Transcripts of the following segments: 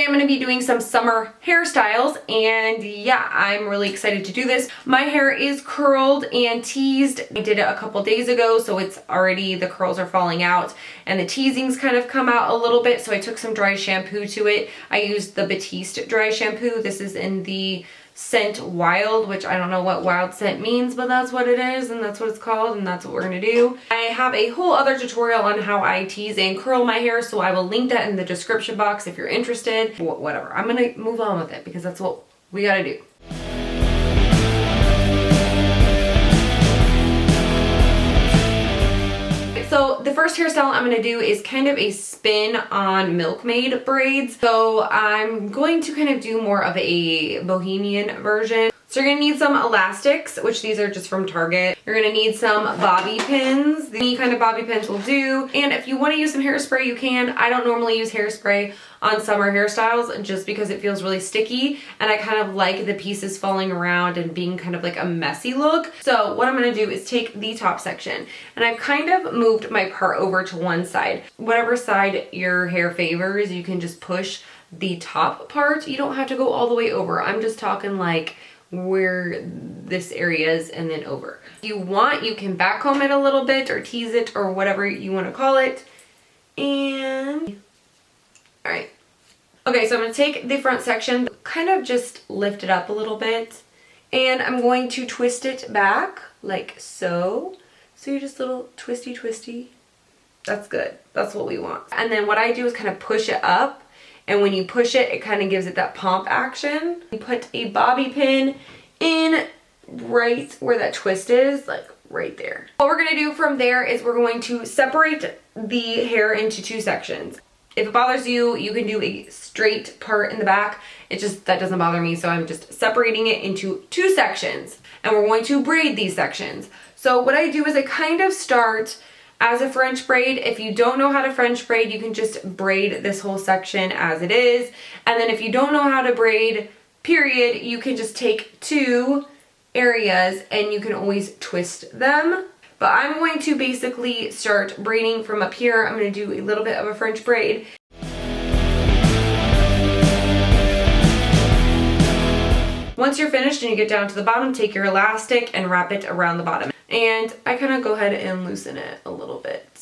Today I'm going to be doing some summer hairstyles, and yeah, I'm really excited to do this. My hair is curled and teased. I did it a couple days ago, so it's already, the curls are falling out and the teasing's kind of come out a little bit, so I took some dry shampoo to it. I used the Batiste dry shampoo. This is in the scent Wild, which I don't know what wild scent means, but that's what it is and that's what it's called and that's what we're gonna do. I have a whole other tutorial on how I tease and curl my hair, so I will link that in the description box if you're interested. Whatever, I'm gonna move on with it because that's what we gotta do. So the first hairstyle I'm going to do is kind of a spin on Milkmaid braids. So I'm going to kind of do more of a bohemian version. So you're going to need some elastics, which these are just from Target. You're going to need some bobby pins. Any kind of bobby pins will do. And if you want to use some hairspray, you can. I don't normally use hairspray on summer hairstyles just because it feels really sticky and I kind of like the pieces falling around and being kind of like a messy look. So what I'm going to do is take the top section and I've kind of moved my part over to one side. Whatever side your hair favors, you can just push the top part. You don't have to go all the way over. I'm just talking like where this area is and then over. If you want, you can back comb it a little bit or tease it or whatever you want to call it. And all right. Okay, so I'm going to take the front section, kind of just lift it up a little bit, and I'm going to twist it back like so. So you're just a little twisty twisty. That's good. That's what we want. And then what I do is kind of push it up, and when you push it, it kind of gives it that pump action. You put a bobby pin in right where that twist is, like right there. What we're going to do from there is we're going to separate the hair into two sections. If it bothers you, you can do a straight part in the back. It just, that doesn't bother me, so I'm just separating it into two sections. And we're going to braid these sections. So what I do is I kind of start as a French braid. If you don't know how to French braid, you can just braid this whole section as it is. And then if you don't know how to braid, period, you can just take two areas and you can always twist them. But I'm going to basically start braiding from up here. I'm going to do a little bit of a French braid. Once you're finished and you get down to the bottom, take your elastic and wrap it around the bottom. And I kind of go ahead and loosen it a little bit.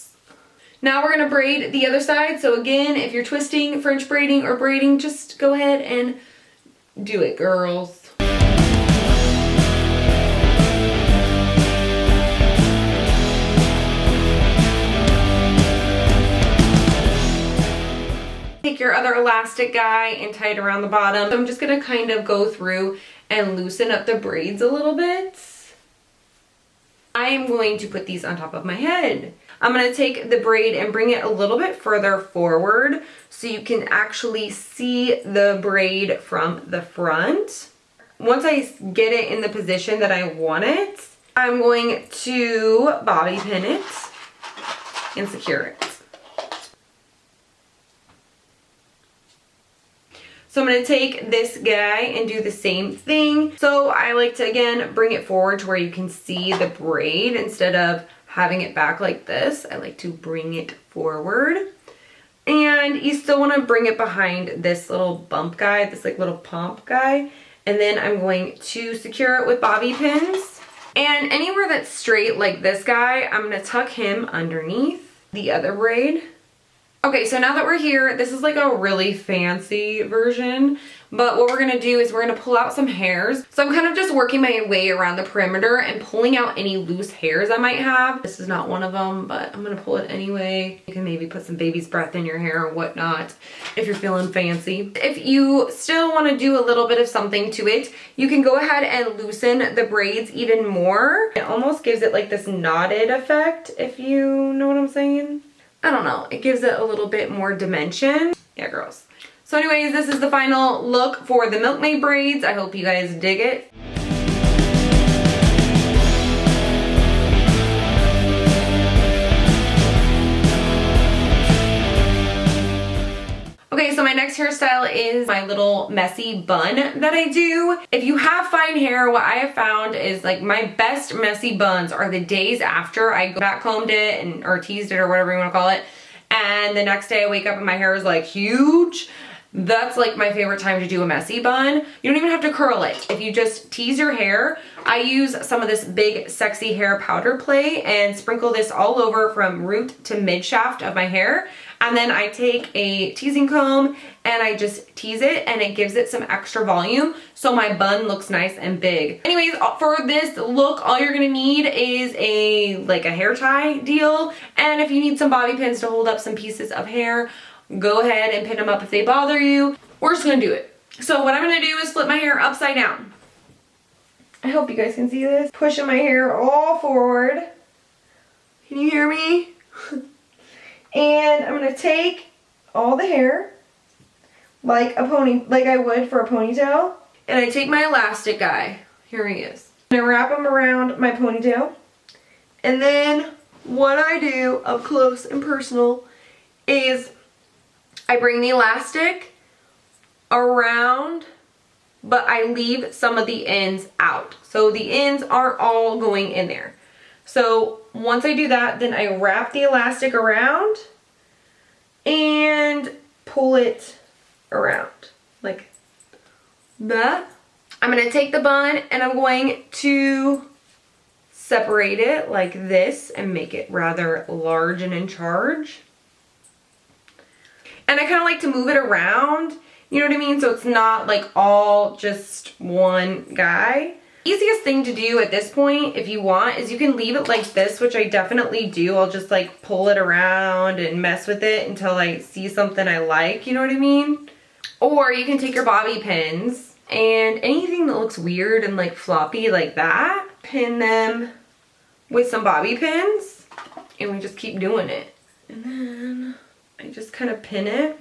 Now we're going to braid the other side. So again, if you're twisting, French braiding, or braiding, just go ahead and do it, girls. Take your other elastic guy and tie it around the bottom. So I'm just going to kind of go through and loosen up the braids a little bit. I am going to put these on top of my head. I'm going to take the braid and bring it a little bit further forward so you can actually see the braid from the front. Once I get it in the position that I want it, I'm going to bobby pin it and secure it. So I'm going to take this guy and do the same thing. So I like to, again, bring it forward to where you can see the braid instead of having it back like this. I like to bring it forward. And you still want to bring it behind this little bump guy, this like little pump guy. And then I'm going to secure it with bobby pins. And anywhere that's straight like this guy, I'm going to tuck him underneath the other braid. Okay, so now that we're here, this is like a really fancy version, but what we're gonna do is we're gonna pull out some hairs. So I'm kind of just working my way around the perimeter and pulling out any loose hairs I might have. This is not one of them, but I'm gonna pull it anyway. You can maybe put some baby's breath in your hair or whatnot if you're feeling fancy. If you still wanna do a little bit of something to it, you can go ahead and loosen the braids even more. It almost gives it like this knotted effect, if you know what I'm saying. I don't know, it gives it a little bit more dimension. Yeah, girls. So anyways, this is the final look for the Milkmaid braids. I hope you guys dig it. Okay, so my next hairstyle is my little messy bun that I do. If you have fine hair, what I have found is like my best messy buns are the days after I back combed it or teased it or whatever you want to call it. And the next day I wake up and my hair is like huge. that's like my favorite time to do a messy bun. You don't even have to curl it. If you just tease your hair, I use some of this big sexy hair powder play and sprinkle this all over from root to mid shaft of my hair. And then I take a teasing comb and I just tease it, and it gives it some extra volume so my bun looks nice and big. Anyways, for this look, all you're gonna need is a hair tie deal. And if you need some bobby pins to hold up some pieces of hair, go ahead and pin them up if they bother you. We're just gonna do it. So what I'm gonna do is flip my hair upside down. I hope you guys can see this. Pushing my hair all forward. Can you hear me? And I'm gonna take all the hair like I would for a ponytail. And I take my elastic guy. Here he is. And I wrap him around my ponytail. And then what I do up close and personal is I bring the elastic around, but I leave some of the ends out. So the ends aren't all going in there. So once I do that, then I wrap the elastic around and pull it around like that. I'm going to take the bun and I'm going to separate it like this and make it rather large and in charge. And I kind of like to move it around, you know what I mean? So it's not like all just one guy. Easiest thing to do at this point, if you want, is you can leave it like this, which I definitely do. I'll just like pull it around and mess with it until I see something I like, you know what I mean? Or you can take your bobby pins and anything that looks weird and like floppy like that, pin them with some bobby pins, and we just keep doing it. And then I just kind of pin it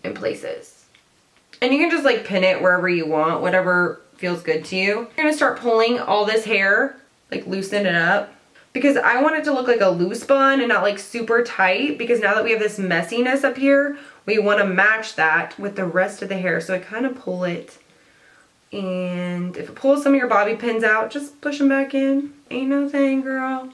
in places. And you can just like pin it wherever you want, whatever feels good to you. You're gonna start pulling all this hair, like loosen it up, because I want it to look like a loose bun and not like super tight, because now that we have this messiness up here, we want to match that with the rest of the hair. So I kind of pull it, and if it pulls some of your bobby pins out, just push them back in. Ain't no thing, girl.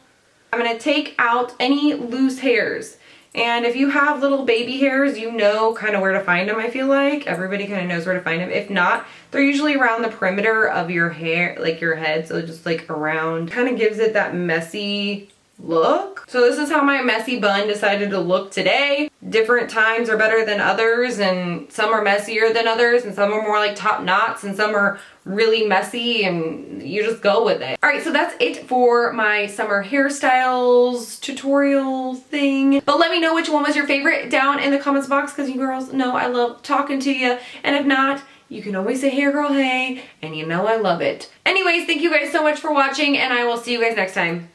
I'm gonna take out any loose hairs. And if you have little baby hairs, you know kind of where to find them, I feel like. Everybody kind of knows where to find them. If not, they're usually around the perimeter of your hair, like your head, so just like around. Kind of gives it that messy look. So this is how my messy bun decided to look today. Different times are better than others, and some are messier than others, and some are more like top knots, and some are really messy, and you just go with it. Alright, so that's it for my summer hairstyles tutorial thing. But let me know which one was your favorite down in the comments box, because you girls know I love talking to you. And if not, you can always say, hey girl, hey, and you know I love it. Anyways, thank you guys so much for watching, and I will see you guys next time.